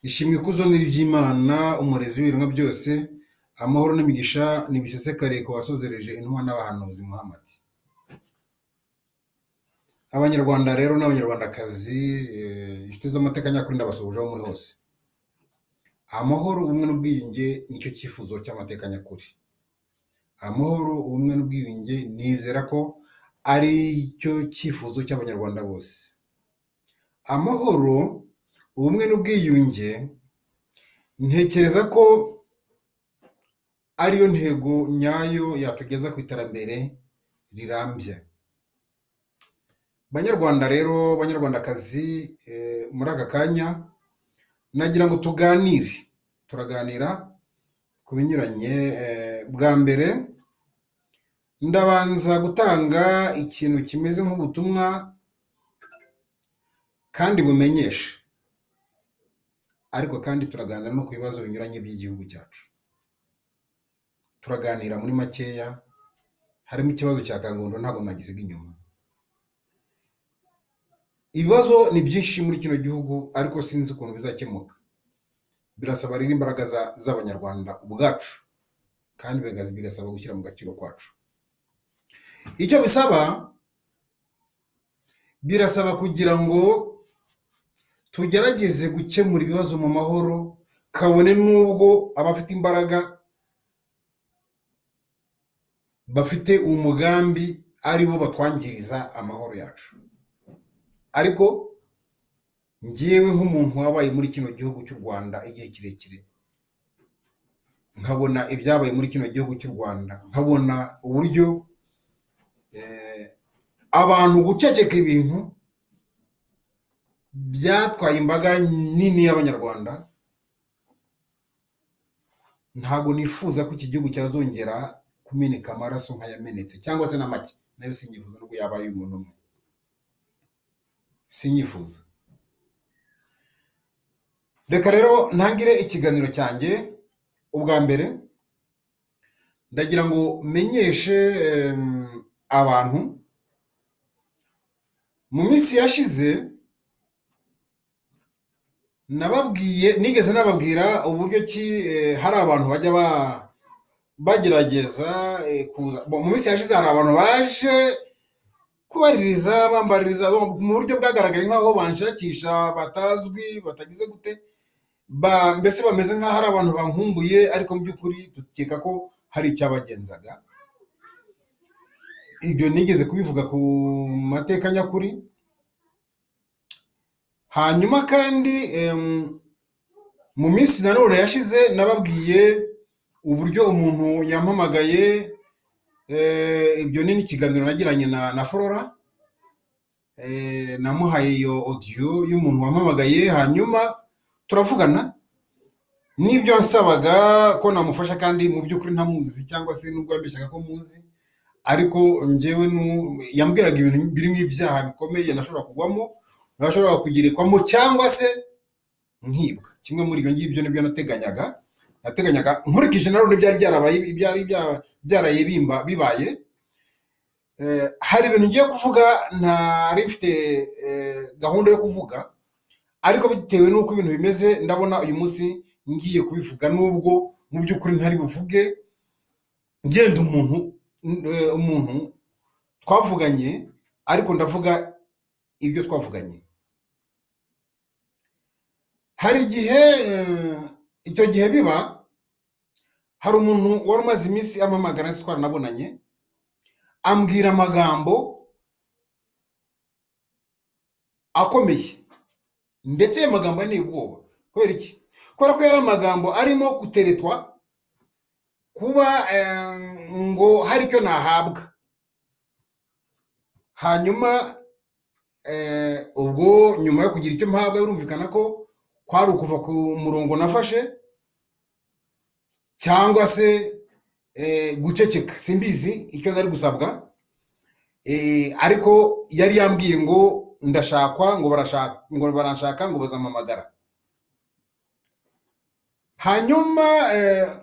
Ishimwe ikuzo ni iry'Imana umurezi w'ibiremwa byose, amahoro n'imigisha nibisesekare ku wasozereje intumwa n'abahanuzi Muhammad. Abanyarwanda rero n'abanyarwandakazi, inshuti z'amateka nyakuri ndabasuhuje aho muri hose. Amahoro, ubumwe n'ubwiyunge nicyo cyifuzo cy'amateka nyakuri. Amahoro, ubumwe n'ubwiyunge nizera ko ari cyo cyifuzo cy'abanyarwanda bose. Amahoro, ubumwe n'ubwiyunge ntekereza ko ariyo ntego nyayo yatugeza ku iterambere rirambye. Banyarwanda rero, banyarwandakazi, muri aka kanya nagira ngo turaganira ku binyuranye. Bwa mbere ndabanza gutanga ikintu kimeze nk'ubutumwa kandi bumenyesha, ariko kandi turaganira no ku bibazo binyuranye by'igihugu cyacu. Turaganira muri makeya, harimo ikibazo cya Kangondo ntabwo nagisiga inyuma. Ibibazo ni byinshi muri kino gihugu, ariko sinzi ukuntu bizakemuka. Birasaba rero imbaraga z'abanyarwanda ubwacu, kandi bigasaba gushyira mu gaciro kwacu. Icyo birasaba kugira ngo tugerageze gukemura ibibazo mu mahoro, kabone n'ubwo abafite imbaraga bafite umugambi ari bo batwangiriza amahoro yacu. Ariko ngewe nk'umuntu wabaye muri kino gihugu cy'u Rwanda igihe kirekire, nkabona ibyabaye muri kino gihugu cy'u Rwanda, nkabona uburyo abantu guceceka ibintu byatwaye imbaga nini y'abanyarwanda, ntabwo nifuza ko iki gihugu cyazongera kumeneka amaraso nk'ayamenetse, cyangwa se na make. Nayo sinyifuza nubwo yabaye umuntu umwe, sinyifuza. Reka rero ntangire ikiganiro cyanjye. Ubwa mbere ndagira ngo menyeshe abantu, mu minsi yashize nigeze nababwira uburyo ki hari abantu bajya bagerageza kuza. Mu minsi yashize hari abantu baje kubaririza, bambaririza mu buryo bwagaragaye nk'aho banshakisha, batazwi, batagize gute, mbese bameze nk'aho ari abantu bankumbuye, ariko mu by'ukuri dukeka ko hari icyabagenzaga. Ibyo nigeze kubivuga ku mateka nyakuri. Hanyuma kandi mu minsi nanone yashize nababwiye uburyo umuntu yampamagaye. Ibyo ni n'ikiganiro nagiranye na Flora. Namuhaye iyo audio y'umuntu wampamagaye, hanyuma turavugana n'ibyo yasabaga ko namufasha, kandi mu by'ukuri ntamuzi, cyangwa se nubwo yambeshyaga ko muzi, ariko njyewe yambwiraga ibintu birimo ibyaha bikomeye nashobora kugwamo, nashobora kugirekwamo, cyangwa se nkibwa. Kimwe muri ibyo ngibyo nibyo nateganyaga nkurikije na none byaraye bibaye. Hari ibintu ngiye kuvuga ntari mfite gahunda yo kuvuga, ariko bitewe n'uko ibintu bimeze ndabona uyu munsi ngiye kubivuga, nubwo mu by'ukuri ntari buvuge ngenda umuntu twavuganye, ariko ndavuga ibyo twavuganye. Hari igihe, icyo gihe biba, hari umuntu wari umaze iminsi ampamagara, twaranabonanye, ambwira amagambo akomeye, ndetse ayo magambo yanteye ubwoba. Kubera iki? Kubera ko yari amagambo arimo guteretwa kuba ngo hari icyo nahabwa. Hanyuma ubwo nyuma yo kugira icyo mpabwa, birumvikana ko kwari ukuva ku murongo nafashe, cyangwa se guceceka, simbizi icyo nari gusabwa. Ariko yari yambwiye ngo ndashakwa, ngo baranshaka, ngo bazampamagara. Hanyuma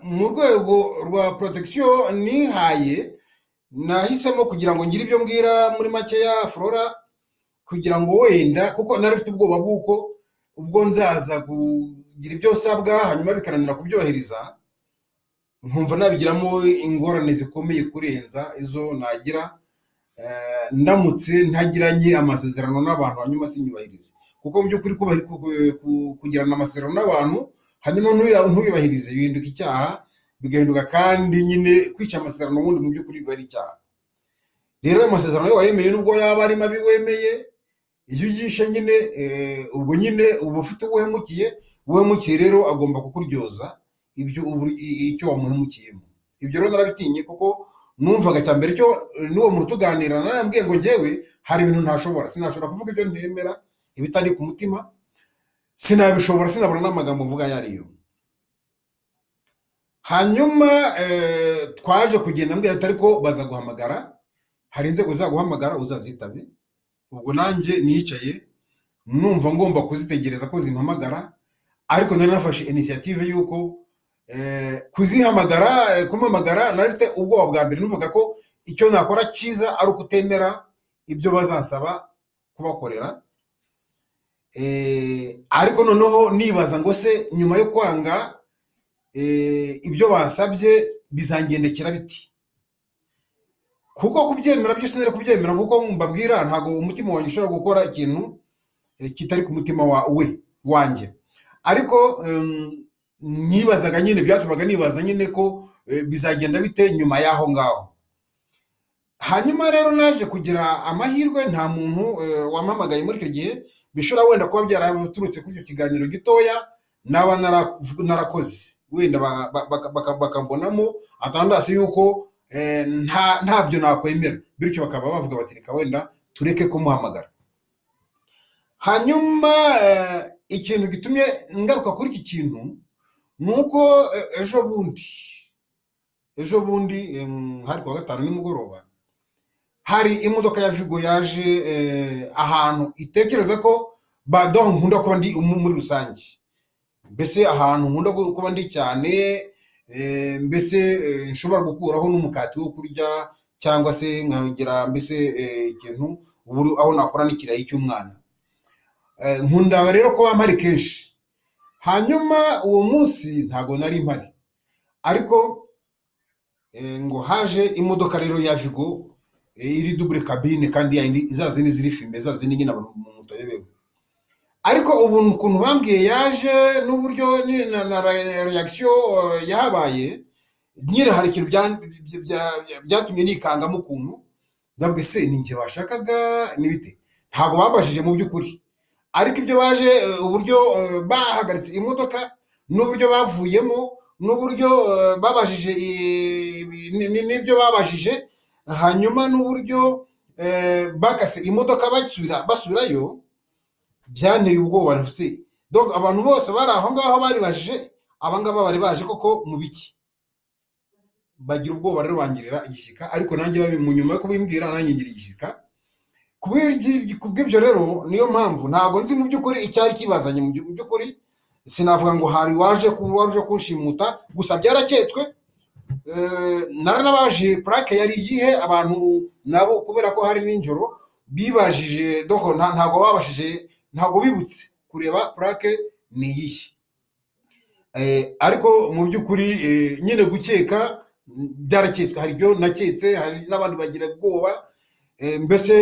mu rwego rwa protection nihaye, nahisemo kugira ngo ngire ibyo mbwira muri make ya Flora, kugira ngo wenda, kuko nari mfite ubwoba bw'uko ubwo nzaza kugira ibyo nsabwa hanyuma bikananira kubyubahiriza, nkumva nabigiramo ingorane zikomeye kurenza izo nagira ndamutse ntagiranye amasezerano n'abantu hanyuma sinyubahirize. Kuko mu by'ukuri kugirana amasezerano n'abantu hanyuma ntuyubahirize bihinduka icyaha, bigahinduka kandi nyine kwica amasezerano ubundi mu by'ukuri biba ari icyaha. Rero ayo masezerano yo wayemeye nubwo yaba ari mabi wemeye, iyo ugishe nyine ubwo nyine uba ufite uhemukiye rero agomba kukuryoza icyo wamuhemukiyemo. Ibyo rero narabitinye kuko numvaga cya mbere cyo n'uwo muntu tuganira narambwiye ngo njyewe hari ibintu sinashobora kuvuga ibyo ntemera, ibitari ku mutima sinabishobora, sinabona n'amagambo mvuga ayo ariyo. Hanyuma twaje kugenda mbwira ati ariko baza guhamagara, hari inzego zaguhamagara uzazitabe. Ubwo nanjye nicaye numva ngomba kuzitegereza ko zimpamagara, ariko nari nafashe initiative y'uko kumpamagara narifite ubwoba bwa mbere. Numvaga ko icyo nakora cyiza ari ukutemera ibyo bazansaba kubakorera, ariko noneho nibaza ngo se nyuma yo kwanga ibyo basabye bizangendekera biti, kuko kubyemera byose nari kubyemera kuko mbabwira ntabwo umutima wanjye ushobora gukora ikintu kitari ku mutima wanjye. Ariko nibazaga nyine, byatumaga nibaza nyine ko bizagenda bite nyuma y'aho ngaho. Hanyuma rero naje kugira amahirwe, nta muntu wampamagaye muri icyo gihe. Bishobora wenda kuba byaraturutse kuri icyo kiganiro gitoya naba narakoze, wenda bakambonamo atandasi yuko ntabyo nakwemera, bityo bakaba bavuga bati reka wenda tureke kumuhamagara. Hanyuma ikintu gitumye ngaruka kuri iki kintu ni uko ejo bundi hari kuwa gatanu nimugoroba, hari imodoka ya Vigo yaje ahantu itekereza ko nkunda kuba ndi muri rusange, mbese ahantu nkunda kuba ndi cyane, mbese nshobora gukuraho n'umukati wo kurya cyangwa se nkagira mbese ikintu aho nakora n'ikirayi cy'umwana. Nkunda rero kuba mpari kenshi. Hanyuma uwo munsi ntago nari mpari, ariko ngo haje imodoka rero ya Vigo iri double cabine, kandi zazindi ziri filme, zazindi nyine abantu mutayobewe. Ariko ubu ukuntu bambwiye yaje n'uburyo na reaction yabaye, nyine hari ikintu byatumye nikangamo ukuntu ndabwe se ninjye bashakaga nibite. Ntago babashije mu by'ukuri, ariko ibyo baje uburyo bahagaritse imodoka n'uburyo bavuyemo n'uburyo babajije n'ibyo babajije, hanyuma n'uburyo bakase imodoka basubirayo, byanteye ubwoba. Nafuse donc abantu bose bari aho ngaho bari bajije, abangaba bari baje koko mu biki, bagira ubwoba rero bangirira igishyika. Ariko nanjye mu nyuma yo kubimbwira nanjye ngira igishyika. Kubw'ibyo rero niyo mpamvu ntago nzi mu by'ukuri icyari kibazanye. Mu by'ukuri sinavuga ngo hari waje kunshimuta, gusa byaraketswe. Naranabaje plaque yari iyihe, abantu nabo kubera ko hari ninjoro bibajije, doko ntago babashije, ntago bibutse kureba plaque ni iyihe. Ariko mu by'ukuri nyine gukeka byaraketswe. Hari ibyo naketse, hari n'abandi bagira ubwoba, mbese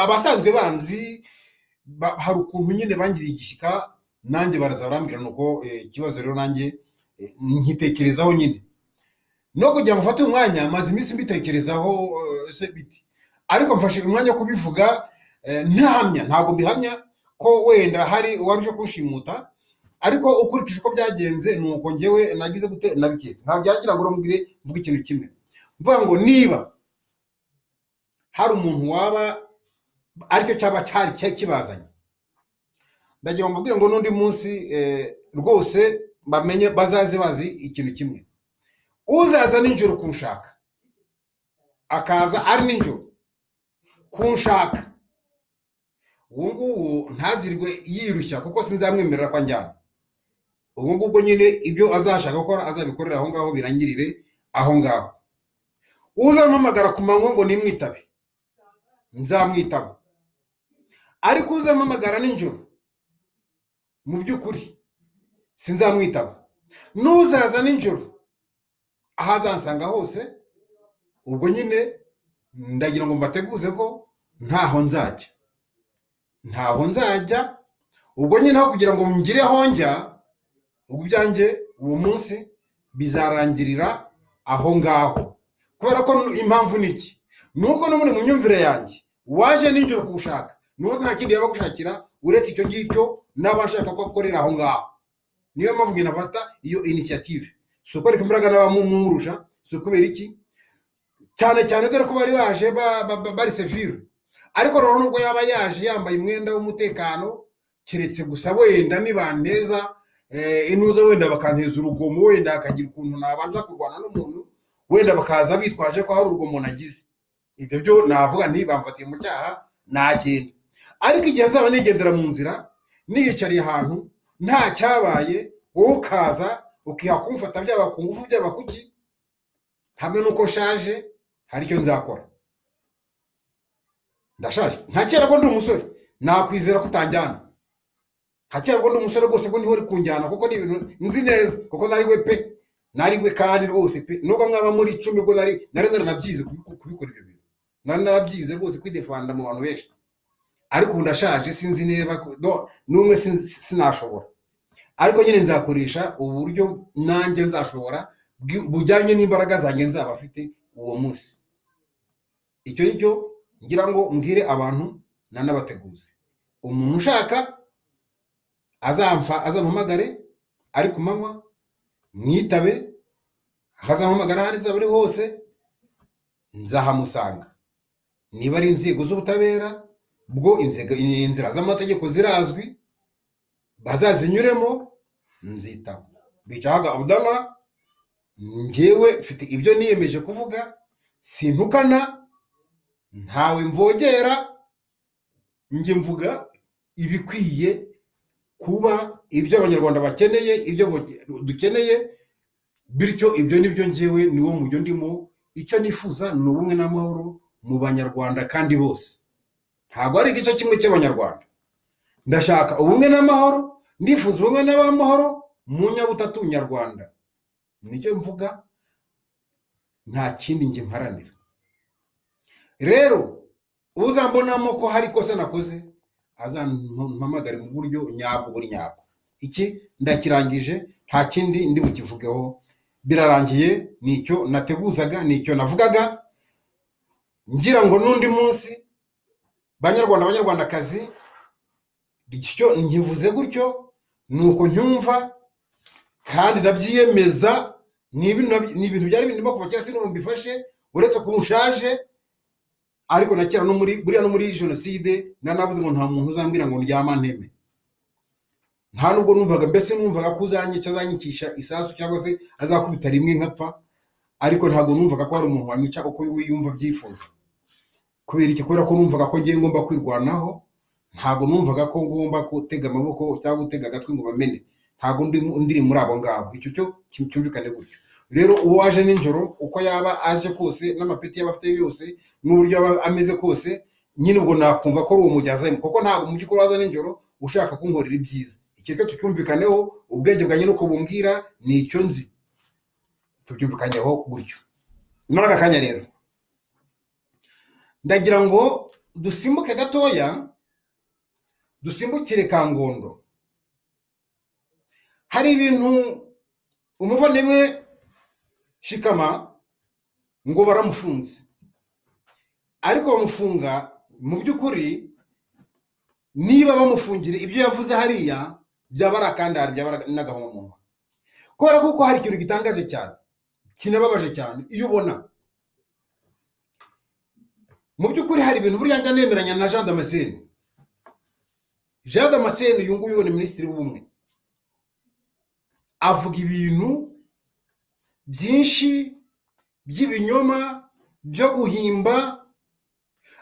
abasanzwe banzi hari ukuntu nyine bangiriye igishyika, nanjye baraza barambwira nuko ikibazo rero nanjye nkitekerezaho nyine no kugira ngo mfate umwanya, maze iminsi mbitekerezaho se biti, ariko mfashe umwanya wo kubivuga ntahamya. Ntabwo mbihamya ko wenda hari uwaruje kunshimuta, ariko ukurikije uko byagenze nuko njyewe nagize gute nabiketse. Ntabwo byagira ngo mvuge ikintu kimwe, mvuga ngo niba hari umuntu waba aricyo cyaba cyari kibazanye, ndagira ngo mbabwire ngo n'undi munsi rwose bamenye, bazaze bazi ikintu kimwe. Uzaza ninjoro kunshaka, akaza ari ninjoro kunshaka, uwo nguwo ntazirirwe yirushya, kuko sinzamwemerera ko anjyana. Ubwo ngubwo nyine ibyo azashaka gukora azabikorera aho ngaho, birangirire aho ngaho. Uzampamagara ku manywa ngo nimwitabe, nzamwitaba. Ariko uzampamagara ninjoro mu by'ukuri sinzamwitaba. Nuzaza nijoro aho azansanga hose, ubwo nyine ndagira ngo mbateguze ko ntaho nzajya, ubwo nyine aho kugira ngo ngire aho njya, ubwo ibyanjye uwo munsi bizarangirira aho ngaho. Kubera ko impamvu niki, nuko no muri mu myumvire yanjye waje nijoro kugushaka, nuko nta kindi yaba gushakira uretse icyo ngicyo n'abashaka ko akorera aho ngaho. Niyo mpamvu ngenda nafata iyo initiative, si uko ariko imbaraga n'abamumurusha, si ukubera iki, cyane cyane dore ko bari baje bari severe. Ariko rero nubwo yaba yaje yambaye umwenda w'umutekano, keretse gusa wenda nibaneza inuza wenda bakanteza urugomo, wenda akagira ukuntu nabanza kurwana n'umuntu, wenda bakaza bitwaje ko hari urugomo nagize, ibyo byo navuga nti bamfatiye mu cyaha nagenda. Ariko igihe nzaba nigendera mu nzira niyicariye ahantu nta cyabaye, wowe ukaza ukiha kumfata, byaba ku ngufu byaba kuki, hamwe nuko nshaje hari icyo nzakora. Ndashaje nta kera ko ndi umusore, nakwizera ko utanjyana. Nta kera ko ndi umusore rwose ko niho uri kunjyana, kuko ni ibintu nzi neza, kuko nari we kandi rwose pe, nubwo mwaba muri 10 ubwo nari naranabyize kubikora ibyo bintu, nari narabyize rwose kwidefanda mu bantu benshi. Ariko ubu ndashaje, sinzi neza n'umwe sinashobora. Ariko nyine nzakoresha uburyo nanjye nzashobora bujyanye n'imbaraga zanjye nzaba afite uwo munsi. Icyo nicyo ngira ngo mbwire abantu nanabateguze. Umuntu ushaka azampamagare ari ku manywa, mwitabe, azampamagara ahari azaba ari hose, nzahamusanga. Niba ari inzego z'ubutabera, bwo inzira z'amategeko zirazwi, bazazinyuremo, nzitaba. Bicahaga Abdallah, njyewe mfite ibyo niyemeje kuvuga, sintukana, ntawe mvogera, njye mvuga ibikwiye kuba ibyo abanyarwanda bakeneye, ibyo dukeneye, bityo ibyo nibyo njyewe niwo mujyo ndimo. Icyo nifuza ni ubumwe n'amahoro mu banyarwanda kandi bose, ntabwo ari igice kimwe cy'abanyarwanda. Ndashaka ubumwe n'amahoro, ndifuza ubumwe n'amahoro mu nyabutatu nyarwanda. Nicyo mvuga, nta kindi njye mparanira. Rero uzambonamo ko hari kosa nakoze, azampamagare mu buryo nyabwo buri nyabwo. Iki ndakirangije, nta kindi ndi bukivugeho, birarangiye. Nicyo nateguzaga, nicyo navugaga, ngira ngo n'undi munsi banyarwanda banyarwandakazi, icyo nkivuze gutyo nuko nyumva kandi ndabyiyemeza. Ni ibintu byari bindimo kuva kera, sinumva mbifashe, uretse ko mushaje. Ariko na kera no muri jenoside nanavuze ngo nta muntu uzambwira ngo ndyama nteme. Nta nubwo numvaga, mbese numvaga ko azanyikisha isasu cyangwa se azakubita rimwe nkapfa, ariko ntabwo numvaga ko hari umuntu wanyica uko yumva byifuza. Kubera iki? Kubera ko numvaga ko ngiye ngomba kwirwanaho, ntabwo numvaga ko ngomba gutega amaboko cyangwa gutega agatwi ngo bamene. Ntabwo ndiri muri abo ngabo. Icyo cyo cyumvikane gutyo. Rero uwo waje nijoro, uko yaba aje kose, n'amapeti yaba afite yose, n'uburyo yaba ameze kose, nyine ubwo nakumva ko ari uwo mujyazemo, kuko ntabwo mu by'ukuri waza nijoro ushaka kunkorera ibyiza. Icyo cyo tucyumvikaneho, ubwenge bwanjye nuko bumbwira, ni icyo nzi, tubyumvikanyeho gutyo. Muri aka kanya rero ndagira ngo dusimbuke gatoya, dusimbukire Kangondo. Hari ibintu umuvandimwe Shikama ngo baramufunze, ariko bamufunga mu by'ukuri, niba bamufungire ibyo yavuze hariya byaba ari akandari, byaba n'agahomamunwa. Kubera kuko hari ikintu gitangaje cyane, kinababaje cyane. Iyo ubona mu by'ukuri hari ibintu buriya njya nemeranya na Jean Damascene. Jean Damascene uyu nguyu ni minisitiri w'ubumwe, avuga ibintu byinshi by'ibinyoma byo guhimba,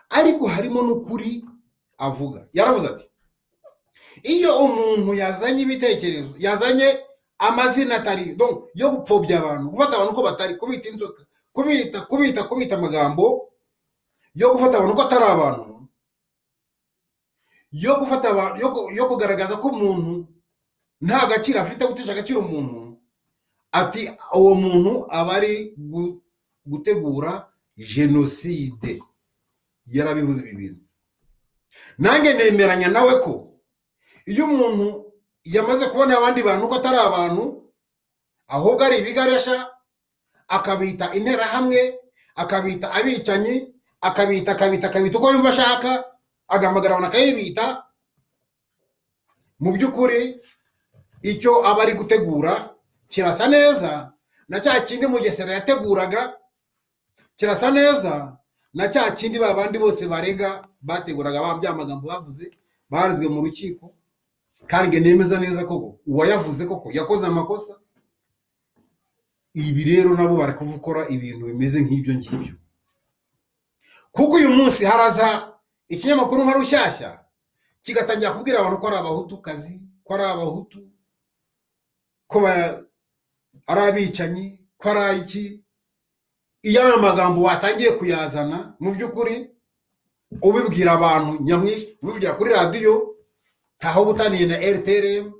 ariko harimo n'ukuri avuga. Yaravuze ati, iyo umuntu yazanye ibitekerezo, yazanye amazina atari yo gupfobya abantu, gufata abantu ko batari, kubita inzoka, kubita amagambo yo gufata abantu ko atari abantu, yo gufata abantu, yo kugaragaza ko umuntu nta gaciro afite, gutesha agaciro umuntu, ati uwo muntu aba ari gutegura jenoside. Yarabivuze ibi bintu, nanjye nemeranya nawe ko iyo umuntu yamaze kubona abandi bantu ko atari abantu ahubwo ari ibigarasha, akabita interahamwe, akabita abicanyi, akabita uko yumva ashaka, agahamagara abantu akayibita, mu by'ukuri icyo aba ari gutegura kirasa neza na cya kindi Mugesera yateguraga, kirasa neza na cya kindi ba bandi bose barega bateguraga, bambya amagambo bavuze barizwe mu rukiko, kandi nemeza neza koko uwayavuze koko yakoze amakosa. Ibi rero nabo bari kuvukora ibintu bimeze nk'ibyo ngibyo, kuko uyu munsi haraza ikinyamakuru nka Rushyashya kigatangira kubwira abantu ko ari abahutukazi, ko ari abahutu, ko ari abicanyi, ko ari iki. Iyo ayo magambo watangiye kuyazana, mu by'ukuri ubibwira abantu nyamwinshi, ubivugira kuri radiyo, ntaho butandiye na RTRM,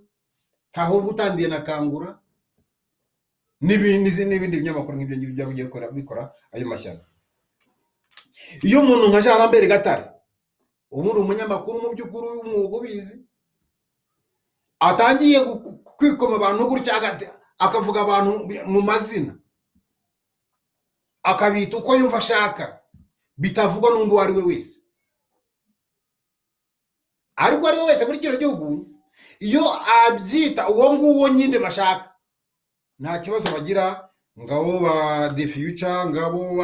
ntaho butandiye na Kangura n'ibindi binyamakuru nk'ibyo ngibyo byagiye bikora ayo mashyaka. Iyo umuntu nka Jean Lambert Gatare, ubu ni umunyamakuru mu by'ukuri w'umwuga ubizi, atangiye kwikoma abantu gutya, akavuga abantu mu mazina, akabita uko yumva ashaka, bitavugwa n'undi uwo ari we wese. Ariko ari we wese muri kino gihugu, iyo abyita uwo nguwo nyine bashaka, nta kibazo bagira. Ngabo ba The Future, ngabo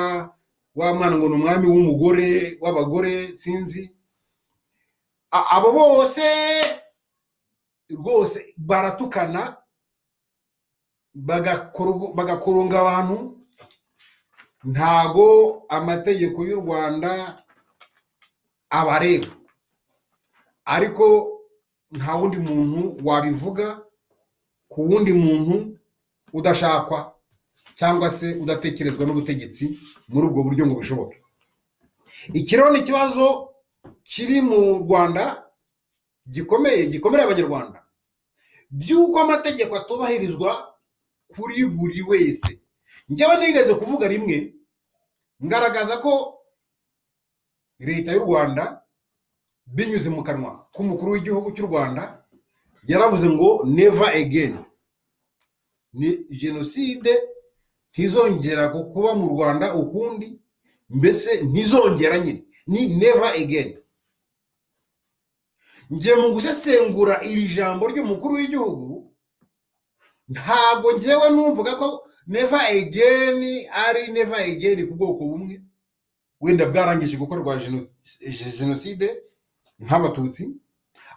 wa mwana ngo ni umwami w'umugore w'abagore sinzi, abo bose rwose baratukana, bagakoronga abantu. Ntago amategeko y'u Rwanda abareba, ariko nta wundi muntu wabivuga ku wundi muntu udashakwa cyangwa se udatekerezwa n'ubutegetsi muri ubwo buryo ngo bishoboke. Ikiro ni ikibazo kiri mu Rwanda gikomeye abanyarwanda, by'uko amategeko atubahirizwa kuri buri wese. Njyewe nigeze kuvuga rimwe ngaragaza ko leta y'u Rwanda binyuze mu kanwa k'umukuru w'igihugu cy'u Rwanda yaravuze ngo never again, ni jenoside ntizongera kuba mu Rwanda ukundi, mbese ntizongera nyine, ni never again. Ngiye mu gusesengura iri jambo ry'umukuru w'igihugu, ntabwo njyewe numvuga ko never again ari never again ku bwoko bumwe wenda bwarangije gukorwa jenoside nk'abatutsi,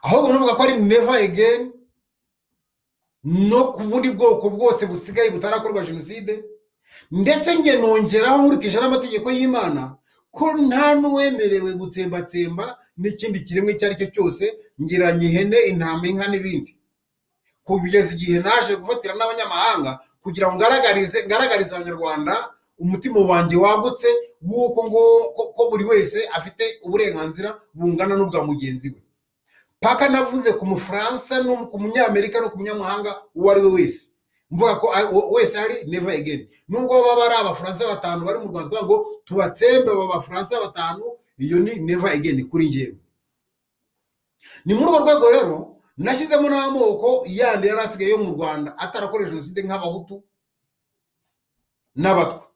ahubwo numvuga ko ari never again no ku bundi bwoko bwose busigaye butarakorwa jenoside. Ndetse nge nongeraho nkurikije n'amategeko y'Imana ko nta n'uwemerewe gutsembatsemba n'ikindi kiremwe icyo ari cyo cyose, ngiranye ihene, intama, inka n'ibindi, kugeza igihe naje gufatira n'abanyamahanga kugira ngo ngaragarize abanyarwanda umutima wanjye wagutse w'uko ko buri wese afite uburenganzira bungana n'ubwa mugenzi we. Paka navuze ku Mufaransa no ku Munyamerika no ku Munyamahanga uwo ari we wese, mvuga ko wese ari never again. Nubwo baba ari Abafaransa batanu bari mu Rwanda ngo tubatsembe aba Bafaransa batanu, iyo ni never again kuri njyewe. Ni muri urwo rwego rero nashyizemo n'amoko yandi yari asigaye yo mu Rwanda atarakoresha jenoside nk'abahutu n'abatwa.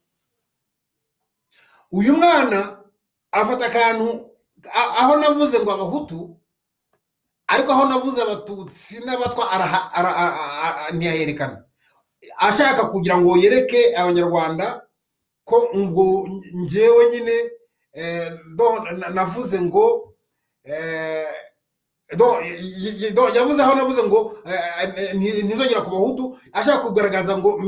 Uyu mwana afata akantu aho navuze ngo abahutu, ariko aho navuze abatutsi n'abatwa ntiyaherekana, ashaka kugira ngo yereke abanyarwanda ko ngo njyewe nyine navuze ngo yavuze aho navuze ngo ntizongera ku bahutu, ashaka kugaragaza ngo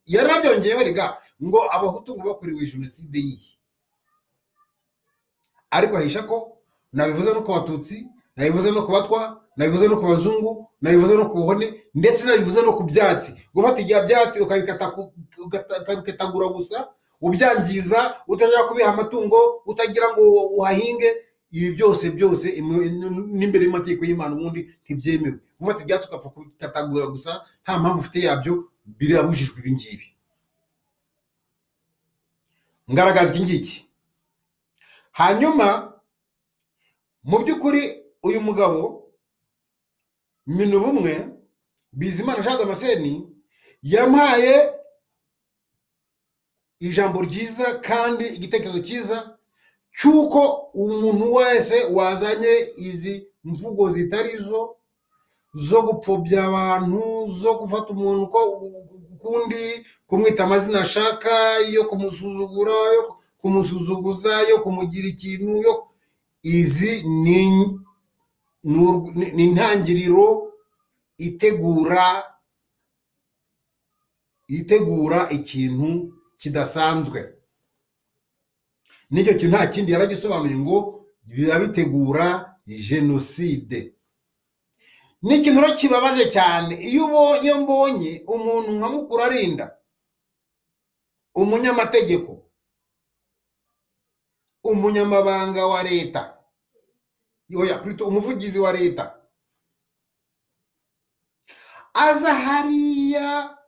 yarabyongeyeho rega ngo abahutu ngo bakuriwe jenoside yihe, ariko ahisha ko nabivuze no ku batutsi, nabivuze no ku batwa, nabivuze no ku bazungu, nabivuze no ku buhone, ndetse nabivuze no ku byatsi. Gufata igihe byatsi ukabikatagura gusa, ubyangiza, utajya kubiha amatungo, utagira ngo uhahinge, ibi byose byose n'imbere y'amategeko y'Imana ubundi ntibyemewe. Gufata ibyatsi ugapfa kubikatagura gusa nta mpamvu ufite yabyo, birabujijwe ibi ngibi. Ngaragaza iki ngiki. Hanyuma mu by'ukuri uyu mugabo Minubumwe Bizimana Jean Damascene yampaye ijambo ryiza kandi igitekerezo cyiza cy'uko umuntu wese wazanye izi mvugo zitari zo gupfobya abantu, zo gufata umuntu kundi, kumwita amazina ashaka, yo kumusuzugura, yo kumusuzuguza, yo kumugira ikintu, izi ni intangiriro itegura ikintu kidasanzwe. Nicyo kintu nta kindi yaragisobanuye ngo biba bitegura jenoside. Ni ikintu rero kibabaje cyane iyo mbonye umuntu nka Mukurarinda, umunyamategeko, umunyamabanga wa leta, umuvugizi wa leta, aza hariya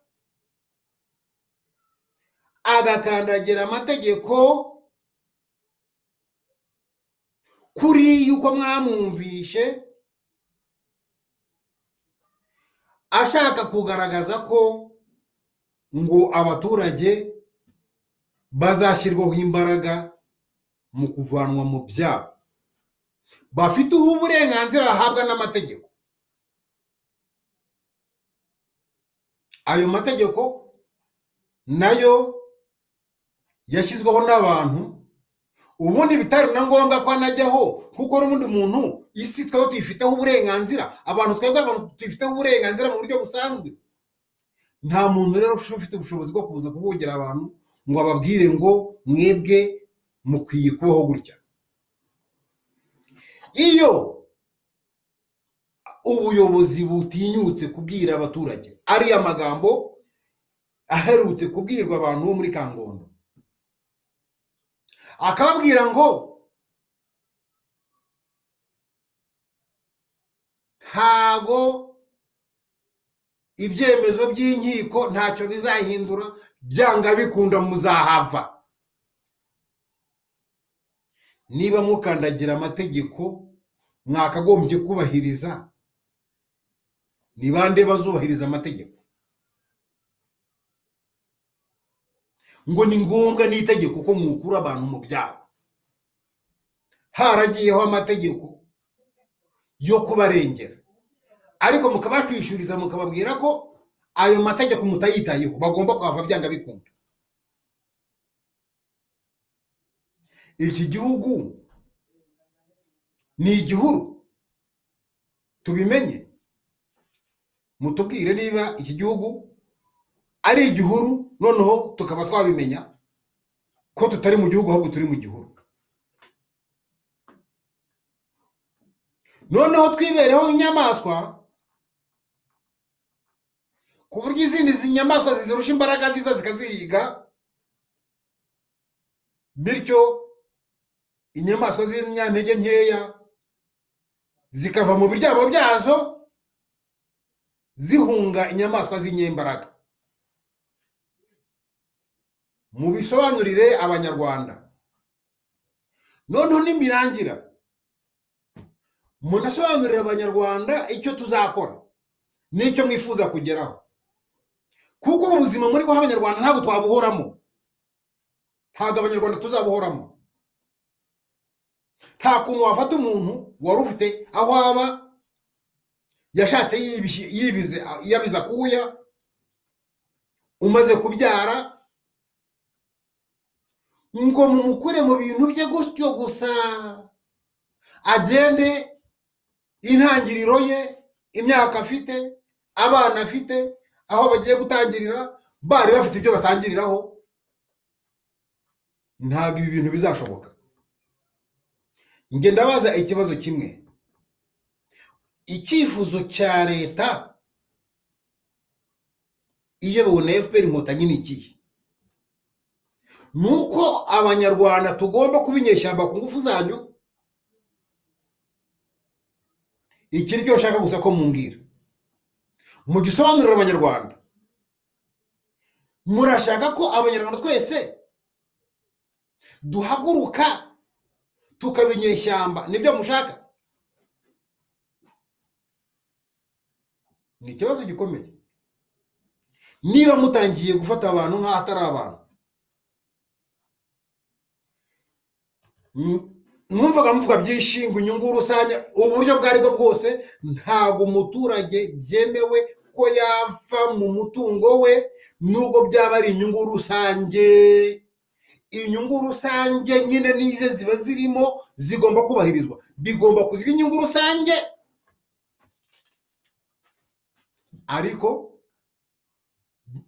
agakandagira amategeko kuri yuko mwamwumvishe, ashaka kugaragaza ko ngo abaturage bazashyirwaho imbaraga mu kuvanwa mu byabo, bafiteho uburenganzira bahabwa n'amategeko. Ayo mategeko nayo yashyizweho n'abantu, ubundi bitari na ngombwa ko anajyaho, kuko n'ubundi muntu isi twebwe tuyifiteho uburenganzira, abantu tuyifiteho uburenganzira mu buryo busanzwe. Nta muntu rero ufite ubushobozi bwo kuza kuvugira abantu ngo ababwire ngo mwebwe mukwiye kubaho gutya. Iyo ubuyobozi butinyutse kubwira abaturage ariya magambo aherutse kubwirwa abantu bo muri Kangondo, akababwira ngo ntago ibyemezo by'inkiko ntacyo bizahindura, byanga bikunda muzahava. Niba mukandagira amategeko mwakagombye kubahiriza, ni bande bazubahiriza amategeko? Ngo ni ngombwa n'itegeko ko mukura abantu mu byabo. Haragiyeho amategeko yo kubarengera, ariko mukabashishuriza mukababwira ko ayo mategeko mutayitayeho, bagomba kuhava byanga bikunda. Iki gihugu ni igihuru, tubimenye. Mutubwire niba iki gihugu ari igihuru, noneho tukaba twabimenya ko tutari mu gihugu ahubwo turi mu gihuru. Noneho twibereho nk'inyamaswa, ku buryo izindi nyamaswa zizirusha imbaraga ziza zikazihiga, bityo inyamaswa z'inyantege nkeya zikava mu biryamo byazo zihunga inyamaswa z'inyembaraga. Mubisobanurire abanyarwanda. Noneho n'imirangira munasobanurire abanyarwanda icyo tuzakora n'icyo mwifuza kugeraho, kuko mu buzima muri guha abanyarwanda ntabwo twabuhoramo, ntabwo abanyarwanda tuzabuhoramo. Nta kuntu wafata umuntu wari ufite aho aba, yashatse yabiza kuya, umaze kubyara, ngo mumukure mu bintu bye gutyo gusa, agende intangiriro ye, imyaka afite, abana afite, aho bagiye gutangirira bari bafite ibyo batangiriraho. Ntabwo ibi bintu bizashoboka. Nge ndabaza ikibazo kimwe, icyifuzo cya leta iyobowe na FPR Inkotanyi ni ikihe? Nuko abanyarwanda tugomba kuba inyeshyamba ku ngufu zanyu, iki nicyo ushaka gusa ko mumbwira, mu gisobanurira abanyarwanda. Murashaka ko abanyarwanda twese duhaguruka tukaba inyeshyamba? Nibyo mushaka? Ni ikibazo gikomeye. Niba mutangiye gufata abantu nk'aho atari abantu, mwumvaga muvuga byinshi ngo inyungu rusange, uburyo bwo aribwo bwose ntabwo umuturage byemewe ko yava mu mutungo we, nubwo byaba ari inyungu rusange. Inyungu rusange nyine nize ziba zirimo, zigomba kubahirizwa, bigomba kuziba inyungu rusange, ariko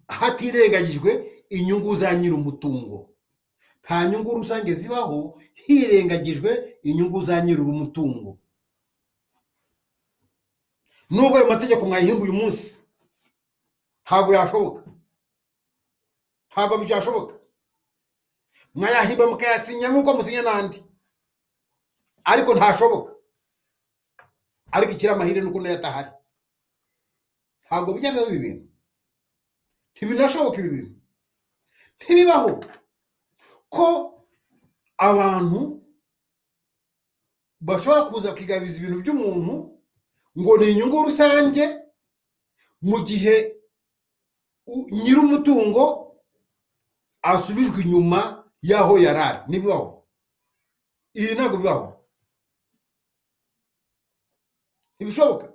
hatirengagijwe inyungu za nyir'umutungo. Nta nyungu rusange zibaho hirengagijwe inyungu za nyir'umutungo. Nubwo ayo mategeko mwayihinga uyu munsi, ntabwo yashoboka, ntabwo byashoboka. Mwayahimba mukayasinya nk'uko musinya n'andi, ariko ntashoboka. Ariko ikiri amahire nuko nayo atahari. Ntabwo bijyaho ibi bintu, ntibinashoboka. Ibi bintu ntibibaho ko abantu bashobora kuza kwigabiza ibintu by'umuntu ngo ni inyungu rusange, mu gihe nyir'umutungo asubijwe inyuma y'aho yarari. Ntibibaho. Ibi ntabwo bibaho, ntibishoboka.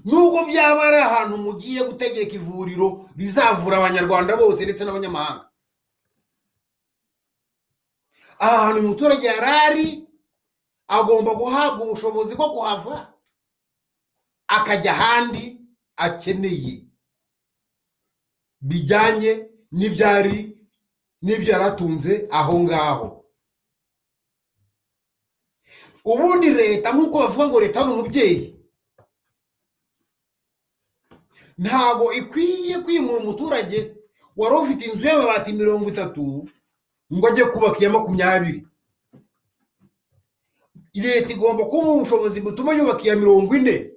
Nubwo byaba ari ahantu mugiye gutegeka ivuriro rizavura abanyarwanda bose ndetse n'abanyamahanga, aha hantu umuturage yarari agomba guhabwa ubushobozi bwo kuhava akajya ahandi akeneye, bijyanye n'ibyo yaratunze aho ngaho. Ubundi leta, nk'uko bavuga ngo leta ni umubyeyi, ntago ikwiye kwimura umuturage wari ufite inzu y'amabati 30 ngo ajye kubaka iya 20. Leta igomba kumuha ubushobozi butuma yubaka iya 40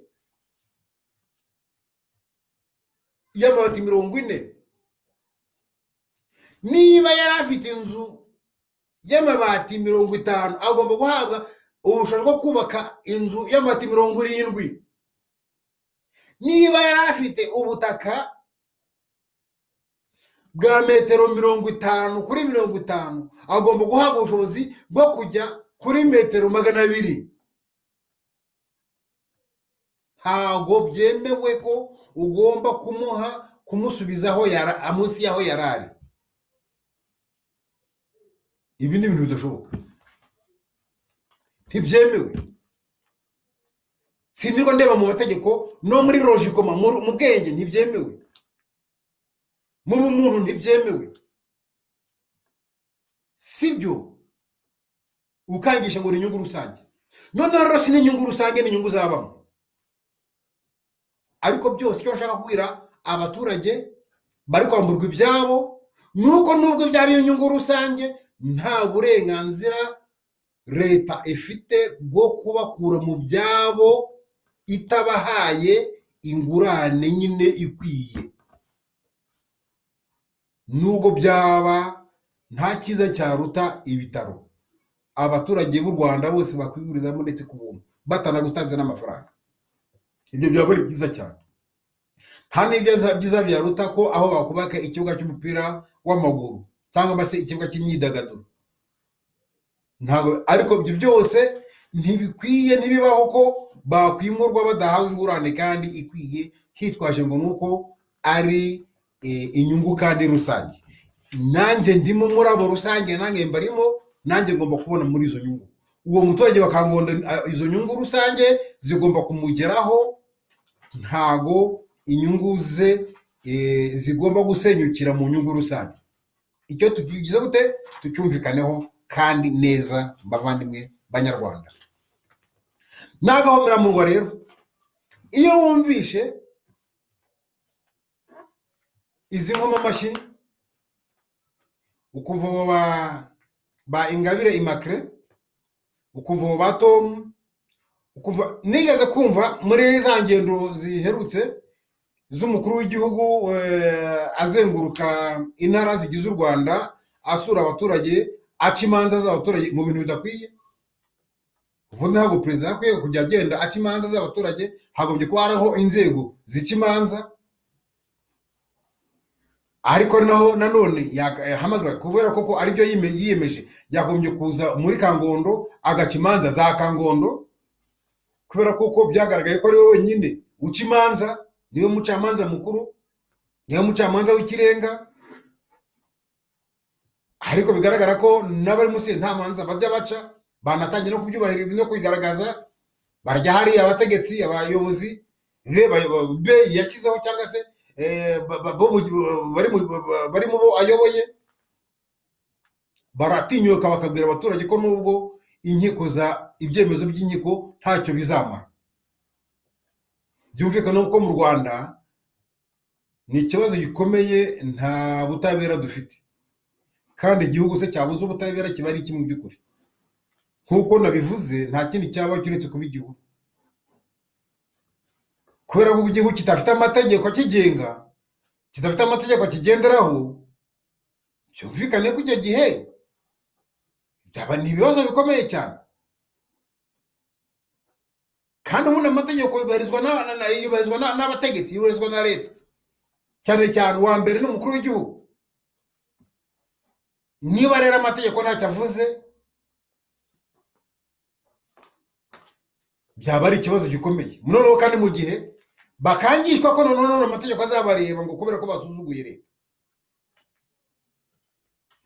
y'amabati 40. Niba yari afite inzu y'amabati 50, agomba guhabwa ubushobozi bwo kubaka inzu y'amabati 70. Niba yari afite ubutaka bwa metero 50 kuri 50, agomba guhabwa ubushobozi bwo kujya kuri metero 200. Ntabwo byemewe ko ugomba kumusubizaho munsi y'aho yarari. Ibi ni ibintu bidashoboka, ntibyemewe. Sinirwa ndeba mu mategeko no muri logikoma, mu bwenge ntibyemewe, mu muntu ntibyemewe. Sibyo ukangisha ngo ni inyungu rusange. None rero si n'inyungu rusange, ni inyungu zabamo. Ariko byose icyo nshaka kubwira abaturage bari kwamburwa ibyabo, nuko nubwo byaba inyungu rusange, nta burenganzira leta ifite bwo kubakura mu byabo itabahaye ingurane nyine ikwiye. Nubwo byaba nta cyiza cyaruta ibitaro abaturage b'u Rwanda bose bakwiburizamo ndetse ku buntu batanagutanze n'amafaranga. Ibyo byaba ari byiza cyane. Nta n'ibyo byiza byaruta ko aho bakubaka ikibuga cy'umupira w'amaguru cyangwa se ikibuga cy'imyidagaduro. Ntabwo, ariko ibyo byose ntibikwiye, ntibibaho ko bakwimurwa badahawe ingurane kandi ikwiye, hitwaje ngo nuko ari inyungu kandi rusange. Nanjye ndimo muri abo rusange, nanjye mbarimo, nanjye ngomba kubona muri izo nyungu. Uwo muturage bakangonda izo nyungu rusange zigomba kumugeraho, ntago inyungu ze zigomba gusenyukira mu nyungu rusange. Icyo tugize gute tucyumvikaneho kandi neza, bavandimwe banyarwanda. Nagahomera murwa rero iyo wumvishe izi nkoma amashyi, ukumva ba Ingabire Immaculée, ukumva ba Tom, ukumva nigeze kumva muri za ngendo ziherutse z'umukuru w'igihugu azenguruka intara zigize u Rwanda asura abaturage aca imanza z'abaturage mu bintu bidakwiye. ubundi ntabwo perezida yakwiye kujya agenda aca imanza z'abaturage, hagombye kuba hariho inzego zica imanza. ariko naho nanone yahamagara kubera koko aribyo yiyemeje, yagombye kuza muri Kangondo agaca imanza za Kangondo, kubera koko byagaragaye ko ari we wenyine uca imanza, niwe mucamanza mukuru, niwe mucamanza w'ikirenga. ariko bigaragara ko n'abari munsi nta manza bajya baca, banatangiye no kubyubahiriza no kubigaragaza. barya hariya abategetsi, abayobozi be yashyizeho cyangwa se bari mu bo ayoboye, baratinyuka bakabwira abaturage ko nubwo ibyemezo by'inkiko ntacyo bizamara. byumvikana ko mu Rwanda ni ikibazo gikomeye, nta butabera dufite, kandi igihugu se cyabuze ubutabera kiba ari iki mu by'ukuri? nk'uko nabivuze, nta kindi cyaba kiretse kuba igihugu, kubera ko igihugu kitafite amategeko akigenga, kidafite amategeko akigenderaho, byumvikane ko icyo gihe byaba ni ibibazo bikomeye cyane. kandi ubundi amategeko yubahirizwa n'abategetsi, yubahirizwa na leta, cyane cyane uwa mbere n'umukuru w'igihugu. niba rero amategeko ntacyo avuze, byaba ari ikibazo gikomeye. noneho kandi mu gihe bakangishwa ko noneho amategeko azabareba ngo kubera ko basuzuguye leta,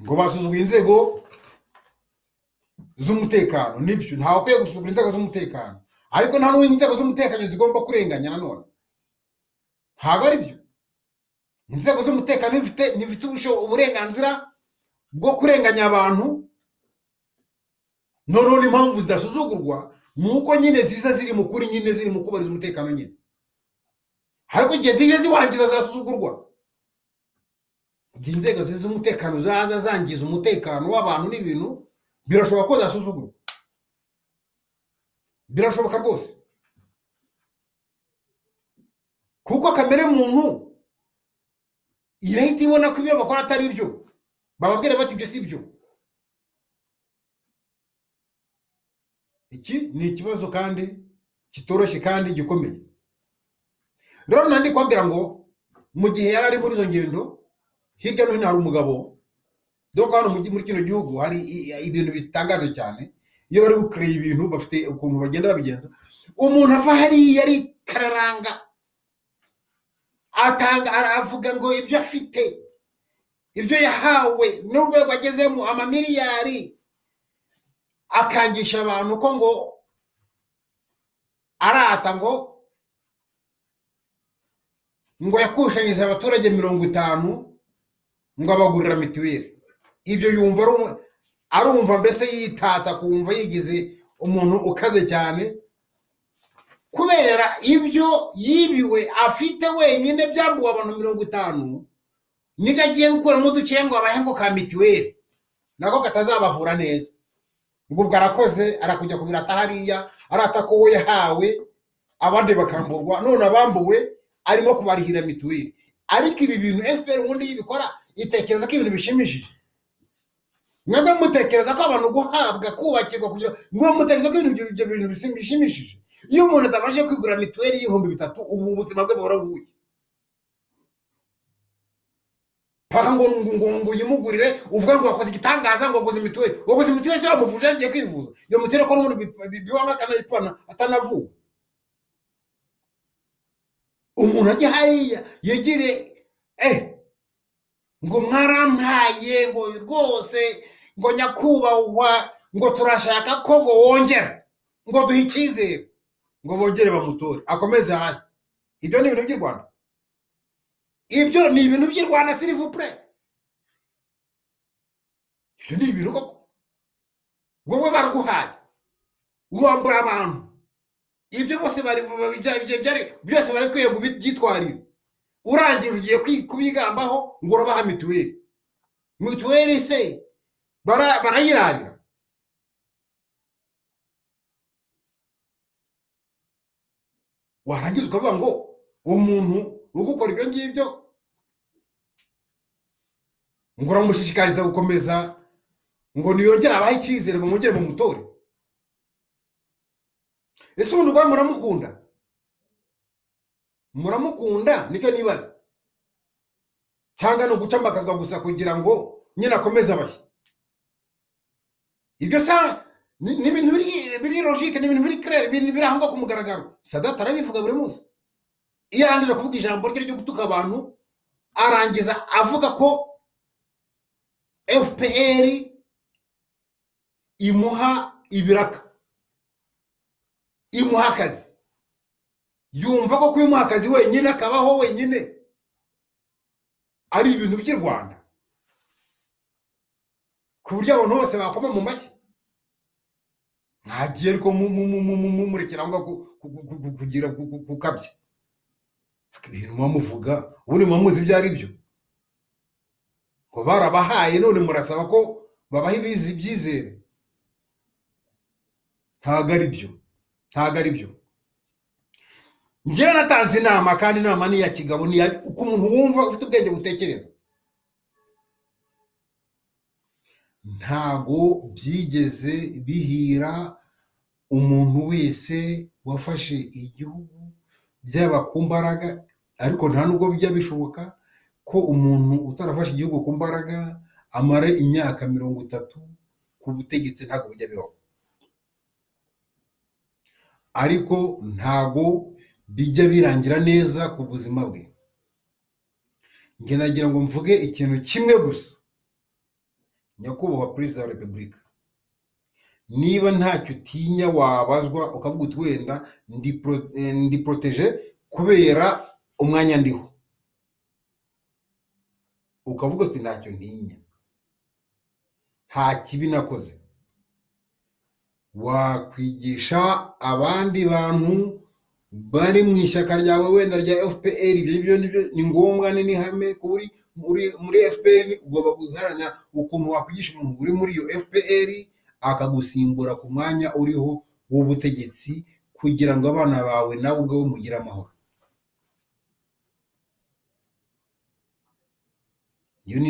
ngo basuzuguye inzego z'umutekano. nibyo, ntawe ukwiye gusuzugura inzego z'umutekano, ariko nta n'uwo inzego z'umutekano zigomba kurenganya. nanone ntabwo ari byo. inzego z'umutekano ntibifite uburenganzira bwo kurenganya abantu. noneho n'impamvu zidasuzugurwa ni uko nyine ziza ziri mu kuri, nyine ziri mu kubahiriza umutekano nyine. ariko igihe zije ziwangiza zasuzugurwa, igihe inzego z'umutekano zaza zangiza umutekano w'abantu n'ibintu, birashoboka ko zasuzugurwa, birashoboka rwose. kuko kamere muntu irahita ibona ko ibyo bakora atari byo, bababwira bati ibyo si byo. iki ni ikibazo kandi kitoroshye kandi gikomeye. rero nandi kwambira ngo mu gihe yari ari muri izo ngendo, hirya no hino hari umugabo. dore hano muri kino gihugu hari ibintu bitangaje cyane. iyo bari gukorera ibintu bafite ukuntu bagenda babigenza. umuntu ava hariya ari kararanga, aravuga ngo ibyo afite, ibyo yahawe n'urwego agezemo amamiliyari, akangisha abantu ko ngo arata ngo yakushanyije abaturage 50 ngo abagurira mituweli. ibyo yumva arumva mbese yitatsa, kumva yigize umuntu ukaze cyane, kubera ibyo yibiwe afite wenyine byambuwe abantu 50. nibyo agiye gukuramo duke ngo abahe ngo ka mituweli, nako katazabavura neza. ubwo bwarakoze, arakujya kubirata hariya, arata ko we yahawe, abandi bakamburwa. none abambuwe arimo kubarihira mituweli. ariko ibi bintu FPR ubundi yibikora itekereza ko ibintu bishimishije. mwebwe mutekereza ko abantu guhabwa, kubakirwa, kugira ngo mutekereza ko ibyo bintu bishimishije? iyo umuntu atabashije kwigura mituweli y'ibihumbi 3, ubu ubuzima bwe burabuye. paka ngo uyimugurire, uvuga ngo wakoze igitangaza, ngo wakoze mituweli. wakoze mituweli cyangwa muvuje agiye kwivuza? iyo mituweli ko n'umuntu biwanga akanayipfana atanavuwe. umuntu ajya hariya yegire ngo mwarampaye, ngo rwose, ngo nyakubahwa, ngo turashaka ko ngo wongera, ngo duhe icyizere, ngo bongere bamutore akomeze ahari. ibyo ni ibintu by'i Rwanda. ibyo ni ibintu by'i Rwanda, s'il vous plaît. ibyo ni ibintu koko wowe baraguhaye, wambura abantu. ibyo byose bari kwiye kubyitwarira. urangije ugiye kubigambaho ngo urabaha mituweli. mituweli se barayirarira. warangiza ukavuga ngo umuntu ugukora ibyo ngibyo ngo uramushishikariza gukomeza, ngo niyongere abahe icyizere ngo mwongere mu mutore. Ese ubundi rwa muramukunda nicyo nibaza, cyangwa no gucambakazwa gusa kugira ngo nyine akomeze abahe? Ibyo sa ni ibintu biri logique, ni ibintu biri clair, ibintu biri aho ku mugaragaro. Sadat arabivuga buri munsi, iyo arangije kuvuga ijambo rye ryo gutuka abantu, arangiza avuga ko FPR imuha ibiraka, imuha akazi. Yumva ko kwimuha akazi wenyine akabaho wenyine ari ibintu by'i Rwanda, ku buryo abantu bose bakoma mu mashyi. Ntagiye ariko murekera ngo kugira kukabye ibintu muvuga, ubundi muzi ibyo ari byo, ngo barabahaye none murasaba ko babaha ibyizere. Ntago ari byo. Njyewe natanze inama, kandi inama ni iya kigabo, ni uko umuntu wumva ufite ubwenge butekereza. Ntago byigeze bihira umuntu wese wafashe igihugu byaba ku mbaraga, ariko nta nubwo bijya bishoboka ko umuntu utarafashe igihugu ku mbaraga amara imyaka 30 ku butegetsi. Ntago bijya bibaho, ariko ntago bijya birangira neza ku buzima bwe. Nge nagira ngo mvuge ikintu kimwe gusa, nyakubahwa Perezida wa Repubulika, niba ntacyo utinya wabazwa ukavuga uti wenda ndi protege kubera umwanya ndiho, ukavuga uti ntacyo ntinya, nta kibi nakoze. Wakwigisha abandi bantu bari mu ishyaka ryawe wenda rya FPR, ibyo ni ngombwa, ni ihame kuri muri FPR. Ugomba guharanira ukuntu wakwigisha umuntu uri muri iyo FPR akagusimbura ku mwanya uriho w'ubutegetsi, kugira ngo abana bawe nawe ubwo mugire amahoro. Iyo ni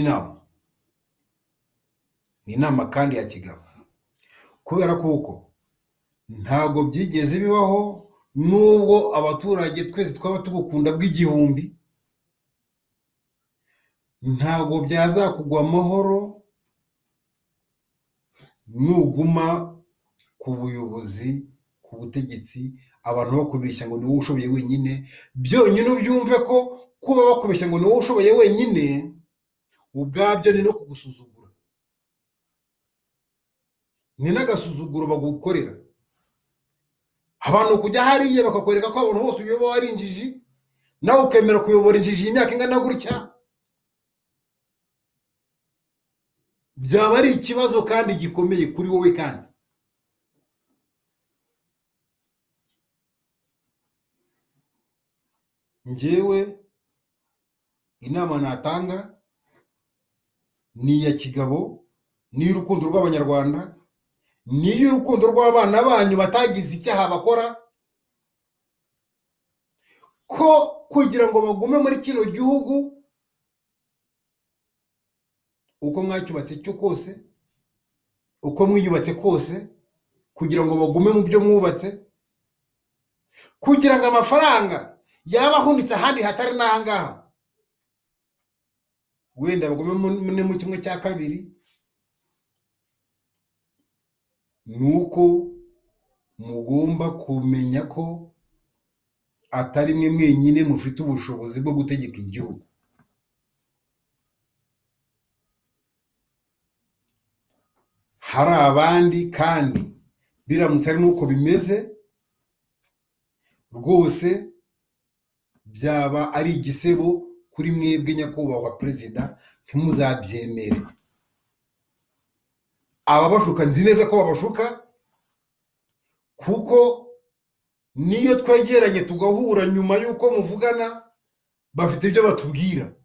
inama kandi ya kigabo, kubera kuko ntago byigeze bibaho. Nubwo abaturage twese twaba tugukunda bw'igihumbi, ntago byazakugwa amahoro nuguma ku buyobozi, ku butegetsi, abantu bakubeshya ngo ni wowe ushoboye wenyine. Byonyine ubyumve ko kuba bakubeshya ngo ni wowe ushoboye wenyine, ubwabyo ni no kugusuzugura, ni n'agasuzuguro bagukorera. Abantu kujya hariya bakakwereka ko abantu bose uyoboye ari injiji, nawe ukemera kuyobora injiji imyaka ingana gutya, byaba ari ikibazo kandi gikomeye kuri wowe. Kandi njyewe inama natanga ni iya kigabo, ni urukundo rw'abanyarwanda, ni urukundo rw'abana banyu batagize icyaha bakora, ko kugira ngo bagume muri kino gihugu uko mwacyubatse cyo kose, uko mwiyubatse kose, kugira ngo bagume mu byo mwubatse, kugira ngo amafaranga yaba ahunitse ahandi hatari n'ahangaha wenda bagume mu 1/2, nuko mugomba kumenya ko atari mwe mwenyine mufite ubushobozi bwo gutegeka igihugu. Hari abandi, kandi biramutse ari nuko bimeze rwose byaba ari igisebo kuri mwebwe nyakubahwa Perezida. Ntimuzabyemere. Ababashuka nzi neza ko babashuka, kuko niyo twegeranye tugahura nyuma yuko muvugana bafite ibyo batubwira.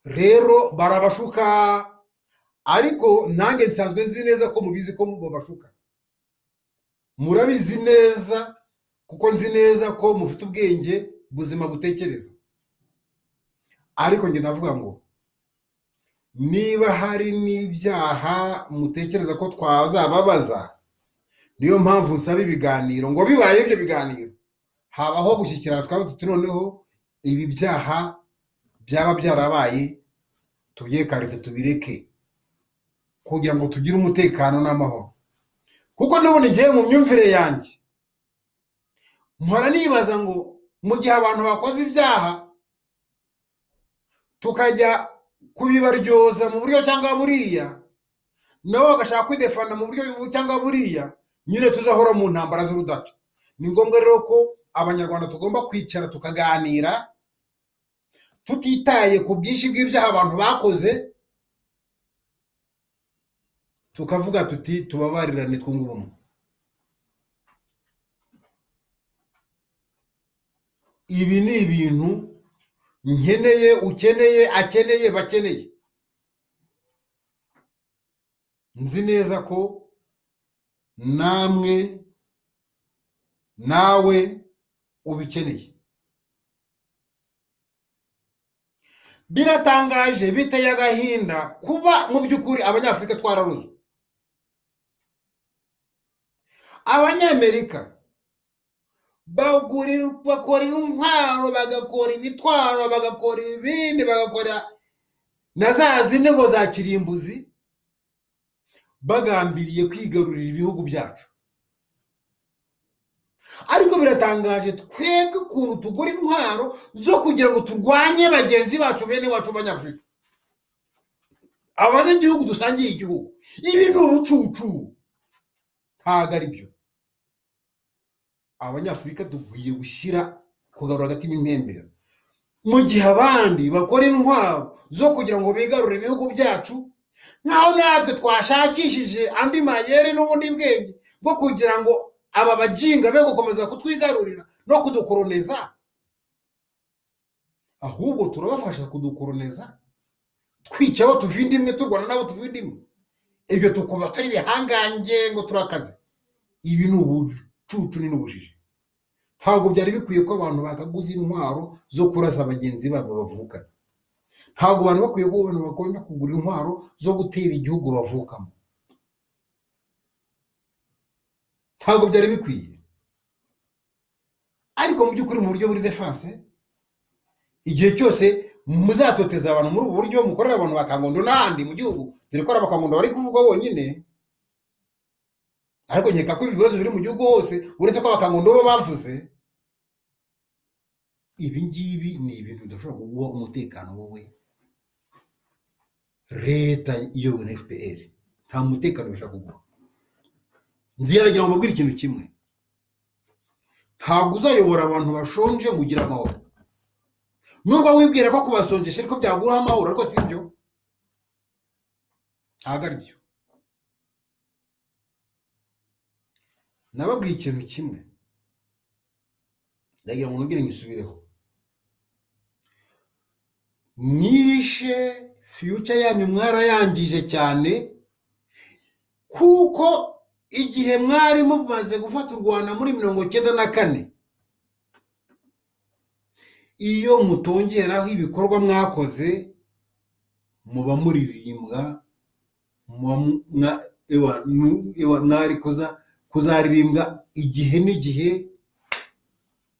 Rero barabashuka, ariko nange nsanzwe nzi neza ko mubizi ko babashuka. Murabizi neza kuko nzi neza ko mufite ubwenge buzima butekereza. Ariko njye navuga ngo niba hari n'ibyaha mutekereza ko twazababaza, niyo mpamvu nsaba ibiganiro, ngo bibaye ibyo biganiro habaho gushyikirana, twaba tuti noneho ibi byaha byaba byarabaye tubyekarize tubireke, kugira ngo tugire umutekano n'amahoro. Kuko nabona igihe mu myumvire yanjye mpora nibaza ngo mu gihe abantu bakoze ibyaha tukajya kubibaryoza mu buryo cyangwa buriya, nabo bagashaka kwidefana mu buryo cyangwa buriya, nyine tuzahora mu ntambara z'urudaca. Ni ngombwa rero ko abanyarwanda tugomba kwicara tukaganira, tutitaye ku bwinshi bw'ibyaha abantu bakoze, tukavuga tuti tubabarirane twunge ubumwe. Ibi ni ibintu nkeneye, ukeneye, akeneye, bakeneye. Nzi neza ko namwe, nawe ubikeneye. Biratangaje, biteye agahinda kuba mu by'ukuri abanyafurika twararuzwe. Abanyamerika bakora intwaro, bagakora ibitwaro, bagakora ibindi, bagakora na za zindi ngo za kirimbuzi, bagambiriye kwigarurira ibihugu byacu. Ariko biratangaje twebwe ukuntu tugura intwaro zo kugira ngo turwanye bagenzi bacu, bene wacu b'Abanyafurika, abanyagihugu dusangiye igihugu. Ibi ni ubucucu, ntabwo ari byo. Abanyafurika dukwiye gushyira kugarura agatima impembero, mu gihe abandi bakora intwaro zo kugira ngo bigarurire ibihugu byacu, nkaho natwe twashakishije andi mayeri n'ubundi bwenge bwo kugira ngo aba baginga be gukomeza kutwigarurira no kudukoroneza. Ahubwo turabafasha kudukoroneza, twica abo tuvindimwe, turwana n'abo tuvindimwe. Ibyo tukuba turi bihangange ngo turakaze. Ibi ni ubucucu, ni n'ubujiji. Ntabwo byari bikwiye ko abantu bakaguza intwaro zo kurasa bagenzi babo bavukana. Ntabwo abantu bakwiye ko abantu bakunda kugura intwaro zo gutera igihugu bavukamo. Ntabwo byari bikwiye. Ariko mu by'ukuri mu buryo buri defense, igihe cyose muzatoteza abantu muri ubu buryo, mukorera abantu bakangondo n'ahandi mu gihugu, dore ko abakangondo bari kuvugwa bonyine. Ariko nkeka ko ibibazo biri mu gihugu hose, uretse ko abakangondo bo bavuze. Ibi ngibi ni ibintu bidashobora kuguha umutekano wowe. Leta iyobowe na FPR nta mutekano bishaka kuguha. Ndiragira ngo mbabwire ikintu kimwe: ntabwo uzayobora abantu bashonje ngo ugire amahoro. Nubwo wibwira ko kubasonjesha ariko byaguha amahoro, ariko si byo. Ntabwo ari byo. Nababwiye ikintu kimwe, ndagira ngo nongere nyisubireho. Mwishe future yanyu, mwarayangije cyane, kuko igihe mwari mumaze gufata u Rwanda muri 1994, iyo mutongeraho ibikorwa mwakoze, muba muririmbwa, mwari kuzaririmbwa igihe n'igihe,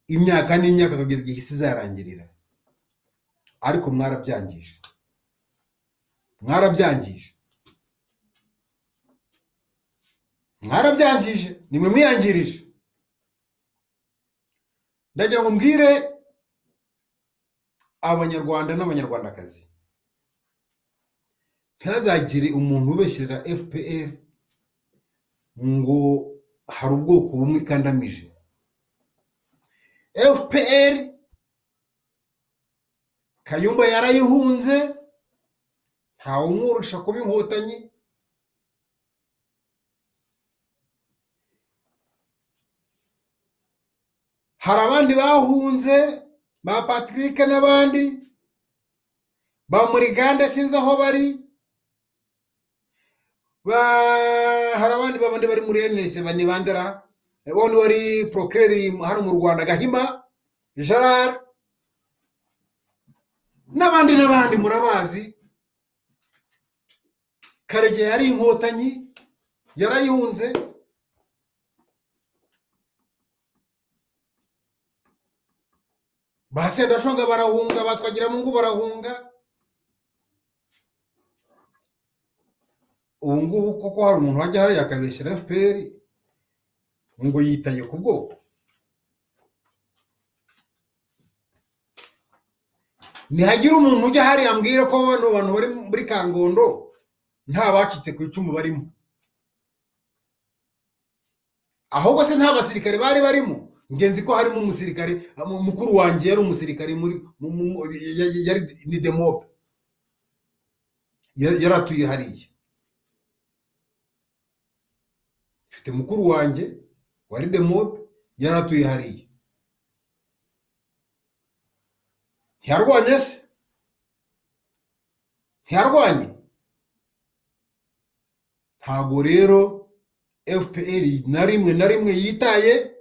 imyaka n'imyaka, kugeza igihe isi izarangirira. Ariko mwarabyangije, nimwe mwiyangirije. Ndagira ngo mbwire abanyarwanda n'abanyarwandakazi, ntihazagire umuntu ubeshyera FPR ngo hari ubwoko bumwe ikandamije. FPR Kayumba yarayihunze, ntawe umurusha kuba inkotanyi. Hari abandi bahunze, ba Patrick n'abandi, ba Murigande sinzi aho bari, hari abandi babandi bari muri NS, bani bandera, wundi wari procureur hano mu Rwanda Gahima Gerard n'abandi murabazi. Karegeya yari inkotanyi yarayihunze, ba Sendashonga barahunga, ba Twagiramungu barahunga. Ubu ngubu koko hari umuntu wajya hariya akabeshyira FPR ngo yitaye ku bwoko? Nihagira umuntu ujya hariya ambwira ko bano bantu bari muri Kangondo nta bacitse ku icumu barimo, ahubwo se nta basirikare bari barimo? Ngenzi ko harimo umusirikare mukuru wanjye yari umusirikare muri yari ni demobe yaratuye hariya. Mfite mukuru wanjye wari demobe yaratuye hariya. Ntiyarwanye se? Ntiyarwanye? Ntabwo rero FPR na rimwe yitaye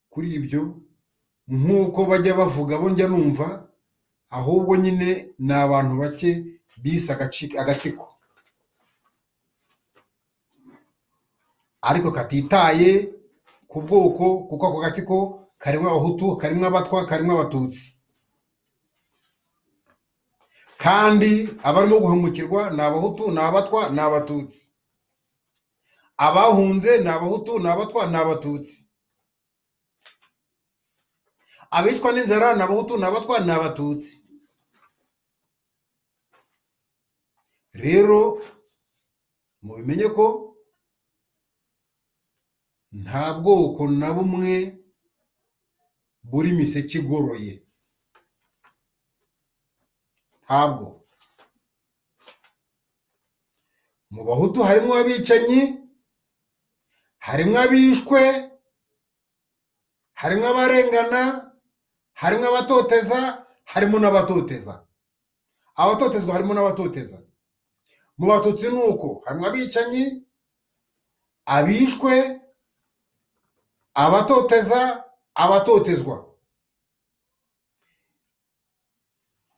kuri ibyo nk'uko bajya bavuga bo njya numva, ahubwo nyine ni abantu bake bise agatsiko, ariko katitaye ku bwoko, kuko ako gatsiko karimo abahutu, karimo abatwa, karimo abatutsi, kandi abarimo guhemukirwa ni abahutu, ni abatwa, ni abatutsi. Abahunze ni abahutu, ni abatwa, ni abatutsi. Abicwa n'inzara ni abahutu, ni abatwa, ni abatutsi. Rero mubimenye ko nta bwoko na bumwe buri miseke igoroye, ntabwo. Mu bahutu harimo abicanyi, harimo abishwe, harimo abarengana, harimo abatoteza, harimo n'abatoteza. Abatotezwa harimo n'abatoteza. Mu batutsi nuko harimo abicanyi, abishwe, abatoteza, abatotezwa.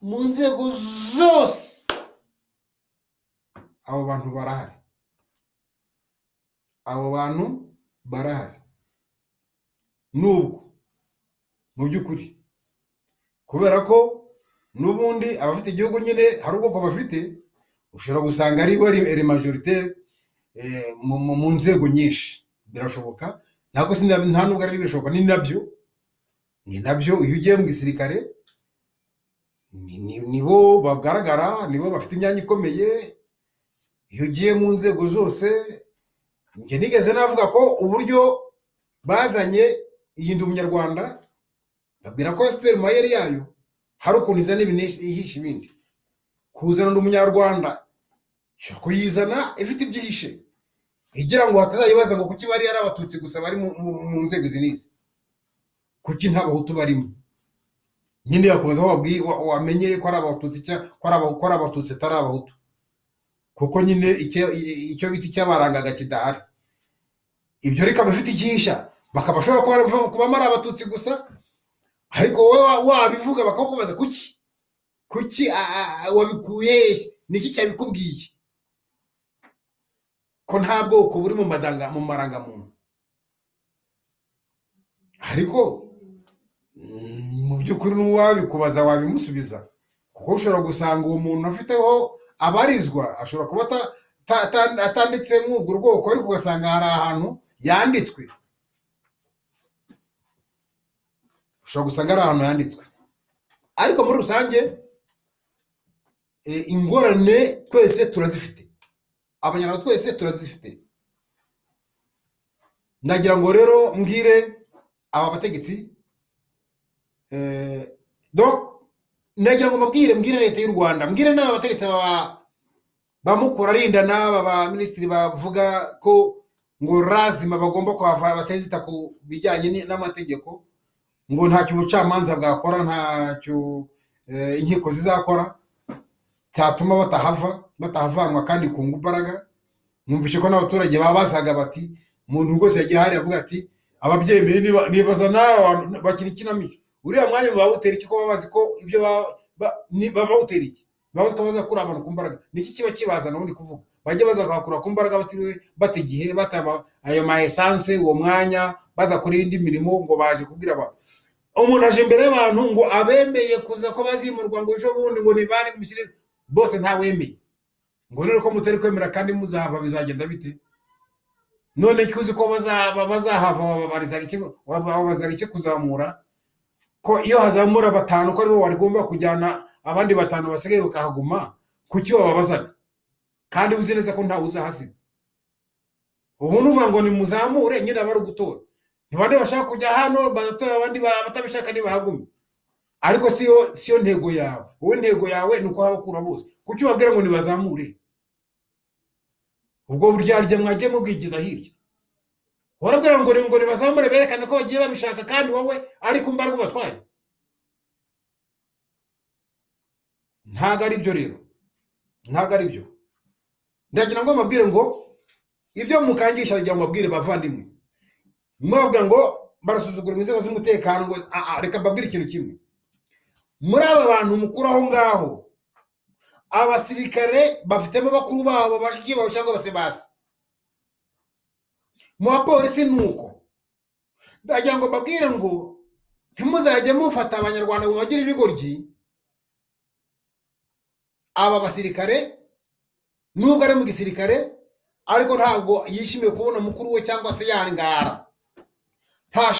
Mu nzego zose abo bantu barahari, abo bantu barahari. Nubwo mu by'ukuri kubera ko n'ubundi abafite igihugu nyine hari ubwoko bafite, ushobora gusanga ari bari majoritaire mu nzego nyinshi. Birashoboka, ntabwo nta nubwo ari bishoboka, ni nabyo. Iyo ugiye mu gisirikare nibo bagaragara, nibo bafite imyanya ikomeye. Iyo ugiye mu nzego zose, njye nigeze navuga ko uburyo bazanye iyi Ndi Umunyarwanda, babwira ko FPR mayeri yayo hari ukuntu izana ihisha ibindi. Kuzana Ndi Umunyarwanda ishobora kuyizana ifite ibyihishe, igira ngo hatazayibaza ngo kuki bari ari abatutsi gusa bari mu nzego izi n'izi, kuki nta bahutu barimo. Nyine yakomeza wamenye ko ari abatutsi ko ari abatutsi atari abahutu, kuko nyine icyo bita icyabarangaga kidahari. Ibyo reka bafite ikihisha, bakabashobora kuba ari abatutsi gusa, ariko wowe wabivuga bakakubaza kuki wabikuye, niki cyabikubwiye ko nta bwoko buri mu marangamuntu. Ariko mu by'ukuri n'uwabikubaza wabimusubiza, kuko ushobora gusanga uwo muntu afiteho abarizwa ashobora kuba atanditse mw'ubwo bwoko, ariko ugasanga hari ahantu yanditswe. Ushobora gusanga ari ahantu yanditswe, ariko muri rusange ingorane twese turazifite, abanyarwanda twese turazifite. Nagira ngo rero mbwire aba bategetsi, nagira ngo mbwire leta y'u Rwanda, mbwire n'aba bategetsi bamukora arinda n'aba ba minisitiri bavuga ko ngo razima bagomba kuhava batezita ku bijyanye n'amategeko, ngo ntacyo ubucamanza bwakora, ntacyo inkiko zizakora cyatuma batahavanwa kandi ku mbaraga. Numvise ko n'abaturage babazaga bati umuntu rwose yagiye hari avuga ati ababyemeye nibaza nawe abantu bakina ikinamico uriya mwanya bawutera iki ko baba bazi ko ibyo bawutera iki baba bazi ko bazakura abantu ku mbaraga niki kiba kibazana ubundi kuvuga bajye bazakakura ku mbaraga batiriwe bata igihe bataba ayo ma essence uwo mwanya badakora indi mirimo ngo baje kubwira abantu umuntu aje imbere y'abantu ngo abemeye kuza ko bazimurwa ngo ejo bundi ngo nibane kumushyire bose ntawemeye ngo rero ko mutari kwemera kandi muzahava bizagenda bite none cyuzi ko bazahava babazaga iki kuzamura ko iyo hazamura batanu ko aribo warigomba kujyana abandi batanu basigaye bakahaguma kuki babazaga kandi uzi neza ko ntawe uzahasiga ubu nuvuga ngo ni muzamure nyine abari gutora ntibande bashaka kujya hano batoya abandi batabishaka ni bahagume ariko siyo ntego yawe wowe ntego yawe nuko habakura bose kuki babwira ngo nibazamure ubwo buryarya mwagiye mubwigiza hirya warabwira ngo nibazamure berekana ko bagiye babishaka kandi wowe ari ku mbaraga batwaye ntago ari byo rero ntago ari byo ndagira ngo mabwire ngo ibyo mukangisha ndagira ngo mabwire bavandimwe mwabwira ngo barasuzugura inzego z'umutekano ngo reka mbabwire ikintu kimwe muri aba bantu mukuru aho ngaho abasirikare bafitemo bakuru babo bashiki babo cyangwa basebasi mu bapolisi nuko ndagira ngo mbabwire ngo ntimuzajye mufata abanyarwanda ngo bagire ibigoryi aba basirikare nubwo ari mu gisirikare ariko ntabwo yishimiye kubona mukuru we cyangwa se yangara